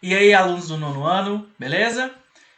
E aí, alunos do nono ano, beleza?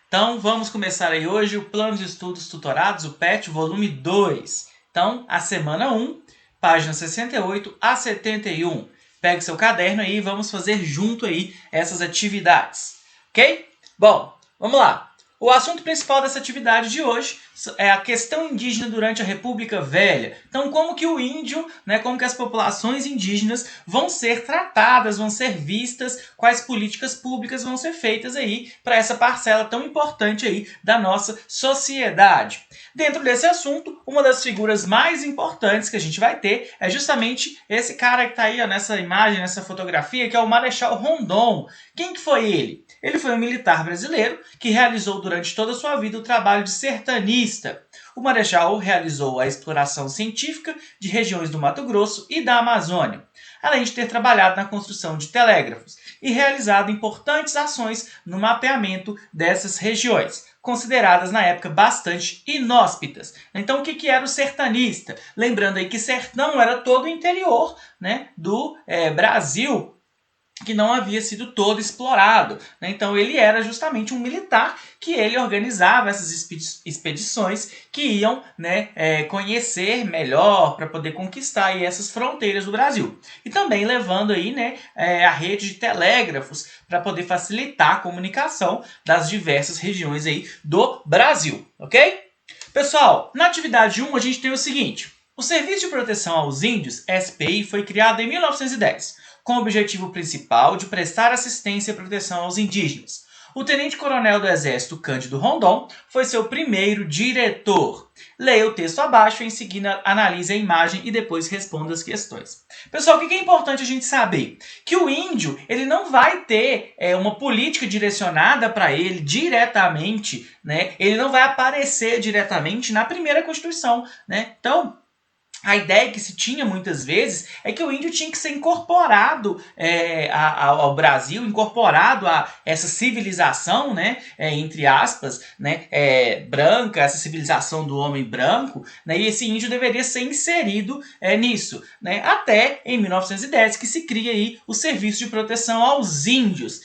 Então, vamos começar aí hoje o Plano de Estudos Tutorados, o PET, volume 2. Então, a semana 1, página 68 a 71. Pegue seu caderno aí e vamos fazer junto aí essas atividades, ok? Bom, vamos lá. O assunto principal dessa atividade de hoje é a questão indígena durante a República Velha. Então, como que o índio, como que as populações indígenas vão ser tratadas, vão ser vistas, quais políticas públicas vão ser feitas aí para essa parcela tão importante aí da nossa sociedade. Dentro desse assunto, uma das figuras mais importantes que a gente vai ter é justamente esse cara que está aí nessa imagem, nessa fotografia, que é o Marechal Rondon. Quem que foi ele? Ele foi um militar brasileiro que realizou durante toda a sua vida o trabalho de sertanista. O Marechal realizou a exploração científica de regiões do Mato Grosso e da Amazônia, além de ter trabalhado na construção de telégrafos e realizado importantes ações no mapeamento dessas regiões, consideradas na época bastante inóspitas. Então, o que era o sertanista? Lembrando aí que sertão era todo o interior do Brasil, que não havia sido todo explorado. Então ele era justamente um militar que ele organizava essas expedições que iam conhecer melhor para poder conquistar aí essas fronteiras do Brasil. E também levando aí a rede de telégrafos para poder facilitar a comunicação das diversas regiões aí do Brasil, ok? Pessoal, na atividade 1 a gente tem o seguinte: o Serviço de Proteção aos Índios, SPI, foi criado em 1910, com o objetivo principal de prestar assistência e proteção aos indígenas. O tenente-coronel do Exército Cândido Rondon foi seu primeiro diretor. Leia o texto abaixo e em seguida analise a imagem e depois responda as questões. Pessoal, o que é importante a gente saber? Que o índio ele não vai ter uma política direcionada para ele diretamente, ele não vai aparecer diretamente na primeira Constituição. Então, a ideia que se tinha muitas vezes é que o índio tinha que ser incorporado ao Brasil, incorporado a essa civilização, entre aspas, branca, essa civilização do homem branco, e esse índio deveria ser inserido nisso. Até em 1910 que se cria aí o Serviço de Proteção aos Índios.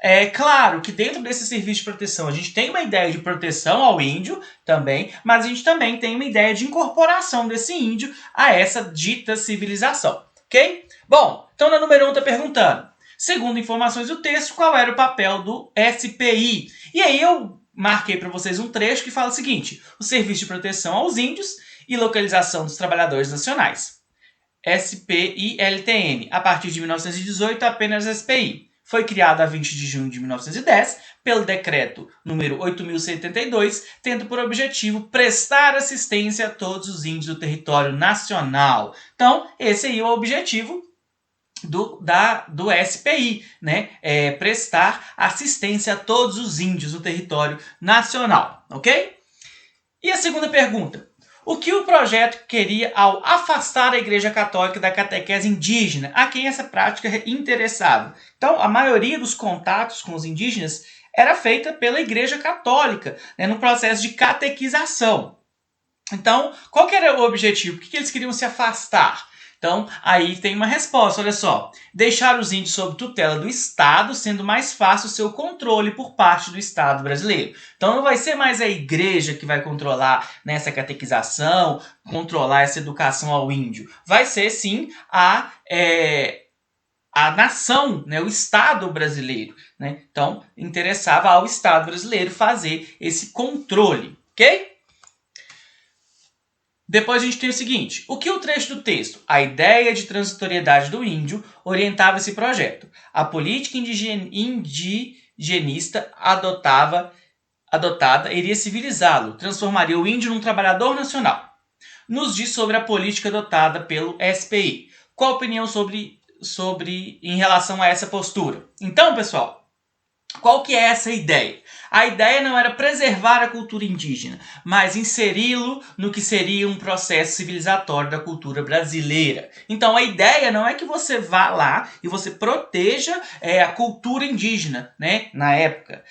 É claro que dentro desse serviço de proteção a gente tem uma ideia de proteção ao índio também, mas a gente também tem uma ideia de incorporação desse índio a essa dita civilização, ok? Bom, então na número 1 está perguntando, segundo informações do texto, qual era o papel do SPI? E aí eu marquei para vocês um trecho que fala o seguinte: o Serviço de Proteção aos Índios e Localização dos Trabalhadores Nacionais, SPILTN, a partir de 1918 apenas SPI. Foi criado a 20 de junho de 1910 pelo decreto número 8.072, tendo por objetivo prestar assistência a todos os índios do território nacional. Então, esse aí é o objetivo do SPI, prestar assistência a todos os índios do território nacional, ok? E a segunda pergunta: o que o projeto queria ao afastar a Igreja Católica da catequese indígena, a quem essa prática interessava? Então, a maioria dos contatos com os indígenas era feita pela Igreja Católica, no processo de catequização. Então, qual que era o objetivo? Por que eles queriam se afastar? Então, aí tem uma resposta, olha só. Deixar os índios sob tutela do Estado, sendo mais fácil o seu controle por parte do Estado brasileiro. Então, não vai ser mais a igreja que vai controlar nessa catequização, controlar essa educação ao índio. Vai ser, sim, a nação, o Estado brasileiro. Então, interessava ao Estado brasileiro fazer esse controle, ok? Depois a gente tem o seguinte: o que o trecho do texto, a ideia de transitoriedade do índio, orientava esse projeto? A política indigenista adotada iria civilizá-lo, transformaria o índio num trabalhador nacional. Nos diz sobre a política adotada pelo SPI. Qual a opinião em relação a essa postura? Então, pessoal, qual que é essa ideia? A ideia não era preservar a cultura indígena, mas inseri-lo no que seria um processo civilizatório da cultura brasileira. Então a ideia não é que você vá lá e você proteja a cultura indígena, na época.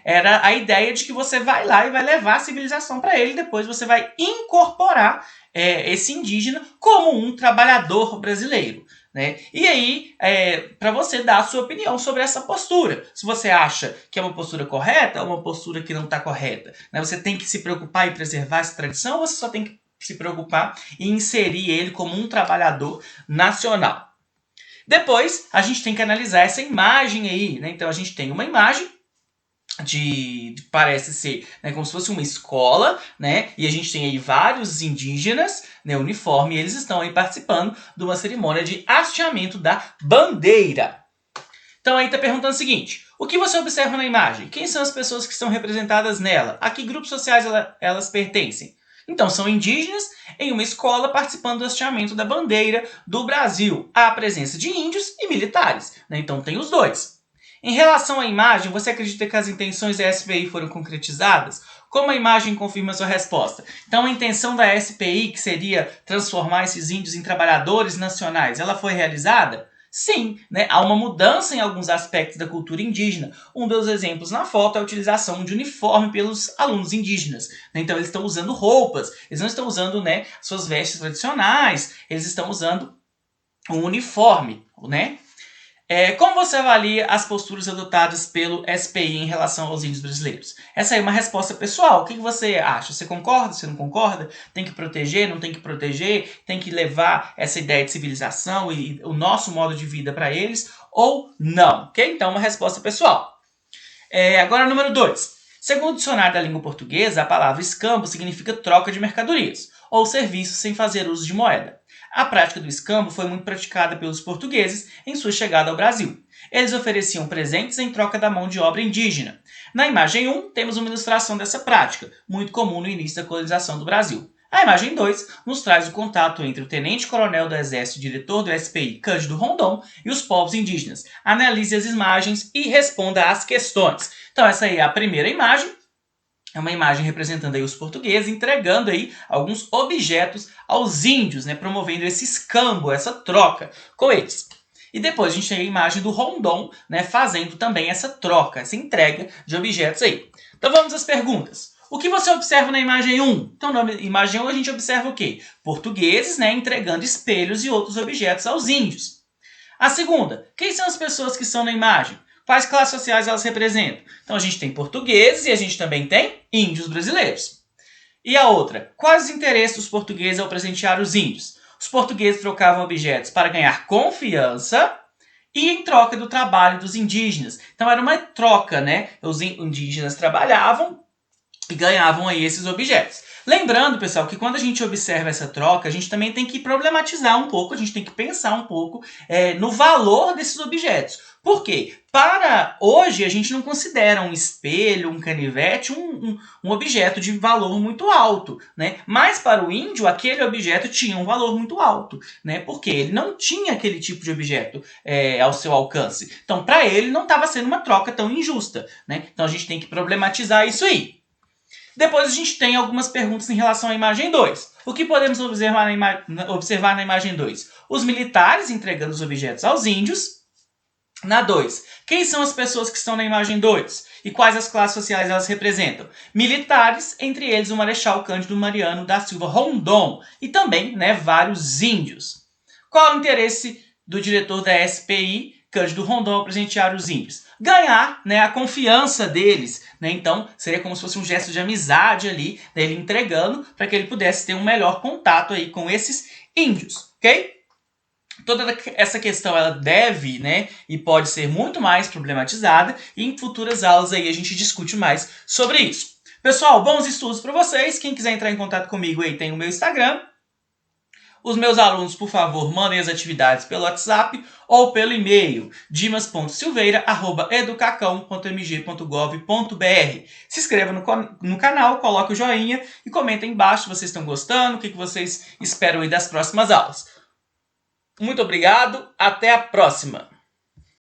Era a ideia de que você vai lá e vai levar a civilização para ele, depois você vai incorporar esse indígena como um trabalhador brasileiro. né? E aí, para você dar a sua opinião sobre essa postura. Se você acha que é uma postura correta ou uma postura que não está correta, né? Você tem que se preocupar em preservar essa tradição ou você só tem que se preocupar em inserir ele como um trabalhador nacional? Depois, a gente tem que analisar essa imagem aí, né? Então, a gente tem uma imagem parece ser, né, como se fosse uma escola, né? E a gente tem aí vários indígenas, né, uniforme, e eles estão aí participando de uma cerimônia de hasteamento da bandeira. Então aí tá perguntando o seguinte: o que você observa na imagem? Quem são as pessoas que estão representadas nela? A que grupos sociais elas pertencem? Então, são indígenas em uma escola participando do hasteamento da bandeira do Brasil. Há a presença de índios e militares, né? Então tem os dois. Em relação à imagem, você acredita que as intenções da SPI foram concretizadas? Como a imagem confirma sua resposta? Então, a intenção da SPI, que seria transformar esses índios em trabalhadores nacionais, ela foi realizada? Sim, né? Há uma mudança em alguns aspectos da cultura indígena. Um dos exemplos na foto é a utilização de uniforme pelos alunos indígenas. Então, eles estão usando roupas, eles não estão usando, né, suas vestes tradicionais, eles estão usando um uniforme, né? Como você avalia as posturas adotadas pelo SPI em relação aos índios brasileiros? Essa aí é uma resposta pessoal. O que você acha? Você concorda? Você não concorda? Tem que proteger? Não tem que proteger? Tem que levar essa ideia de civilização e o nosso modo de vida para eles? Ou não? Ok? Então, uma resposta pessoal. Agora, número 2. Segundo o dicionário da língua portuguesa, a palavra escambo significa troca de mercadorias ou serviços sem fazer uso de moeda. A prática do escambo foi muito praticada pelos portugueses em sua chegada ao Brasil. Eles ofereciam presentes em troca da mão de obra indígena. Na imagem 1, temos uma ilustração dessa prática, muito comum no início da colonização do Brasil. A imagem 2 nos traz o contato entre o tenente-coronel do Exército e diretor do SPI, Cândido Rondon, e os povos indígenas. Analise as imagens e responda às questões. Então essa aí é a primeira imagem. É uma imagem representando aí os portugueses, entregando aí alguns objetos aos índios, né, promovendo esse escambo, essa troca com eles. E depois a gente tem a imagem do Rondon, né, fazendo também essa troca, essa entrega de objetos aí. Então vamos às perguntas. O que você observa na imagem 1? Então na imagem 1 a gente observa o quê? Portugueses, né, entregando espelhos e outros objetos aos índios. A segunda, quem são as pessoas que estão na imagem? Quais classes sociais elas representam? Então a gente tem portugueses e a gente também tem índios brasileiros. E a outra, quais os interesses dos portugueses ao presentear os índios? Os portugueses trocavam objetos para ganhar confiança e em troca do trabalho dos indígenas. Então era uma troca, né? Os indígenas trabalhavam e ganhavam aí esses objetos. Lembrando, pessoal, que quando a gente observa essa troca, a gente também tem que problematizar um pouco, a gente tem que pensar um pouco no valor desses objetos. Por quê? Para hoje, a gente não considera um espelho, um canivete, um objeto de valor muito alto, né? Mas para o índio, aquele objeto tinha um valor muito alto, né? Porque ele não tinha aquele tipo de objeto ao seu alcance. Então, para ele, não estava sendo uma troca tão injusta, né? Então, a gente tem que problematizar isso aí. Depois a gente tem algumas perguntas em relação à imagem 2. O que podemos observar na imagem 2? Os militares entregando os objetos aos índios. Na 2, quem são as pessoas que estão na imagem 2? E quais as classes sociais elas representam? Militares, entre eles o Marechal Cândido Mariano da Silva Rondon. E também, né, vários índios. Qual é o interesse do diretor da SPI, Cândido Rondon, ao presentear os índios? Ganhar, né, a confiança deles, né? Então seria como se fosse um gesto de amizade ali, dele entregando para que ele pudesse ter um melhor contato aí com esses índios, ok? Toda essa questão ela deve, né, e pode ser muito mais problematizada e em futuras aulas aí a gente discute mais sobre isso. Pessoal, bons estudos para vocês. Quem quiser entrar em contato comigo aí tem o meu Instagram. Os meus alunos, por favor, mandem as atividades pelo WhatsApp ou pelo e-mail dimas.silveira@educacão.mg.gov.br. Se inscreva no canal, coloque o joinha e comenta aí embaixo se vocês estão gostando, o que vocês esperam aí das próximas aulas. Muito obrigado, até a próxima!